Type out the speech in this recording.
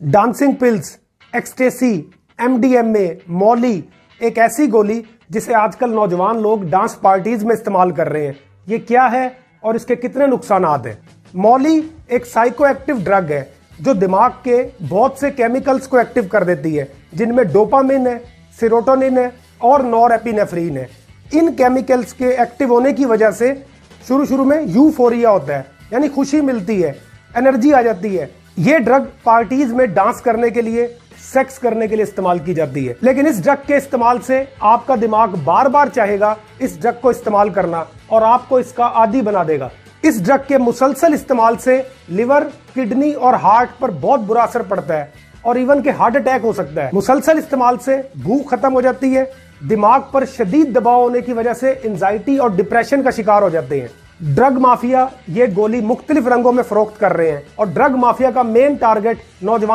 Dancing pills, ecstasy, MDMA, Molly एक ऐसी गोली जिसे आजकल नौजवान लोग डांस पार्टीज में इस्तेमाल कर रहे हैं। ये क्या है और इसके कितने नुकसानात हैं? मॉली एक साइकोएक्टिव ड्रग है जो दिमाग के बहुत से केमिकल्स को एक्टिव कर देती है, जिनमें डोपामिन है, सेरोटोनिन है और नॉरएपिनेफ्रिन है। इन केमिकल्स के एक्टिव होने की वजह से शुरू में यूफोरिया होता है, यानी खुशी मिलती है, एनर्जी आ जाती है। ये ड्रग पार्टीज में डांस करने के लिए, सेक्स करने के लिए इस्तेमाल की जाती है। लेकिन इस ड्रग के इस्तेमाल से आपका दिमाग बार बार चाहेगा इस ड्रग को इस्तेमाल करना और आपको इसका आदी बना देगा। इस ड्रग के मुसलसल इस्तेमाल से लिवर, किडनी और हार्ट पर बहुत बुरा असर पड़ता है और इवन के हार्ट अटैक हो सकता है। मुसलसल इस्तेमाल से भूख खत्म हो जाती है, दिमाग पर शदीद दबाव होने की वजह से एंजाइटी और डिप्रेशन का शिकार हो जाते हैं। ड्रग माफिया ये गोली मुख्तलिफ रंगों में फरोख्त कर रहे हैं और ड्रग माफिया का मेन टारगेट नौजवान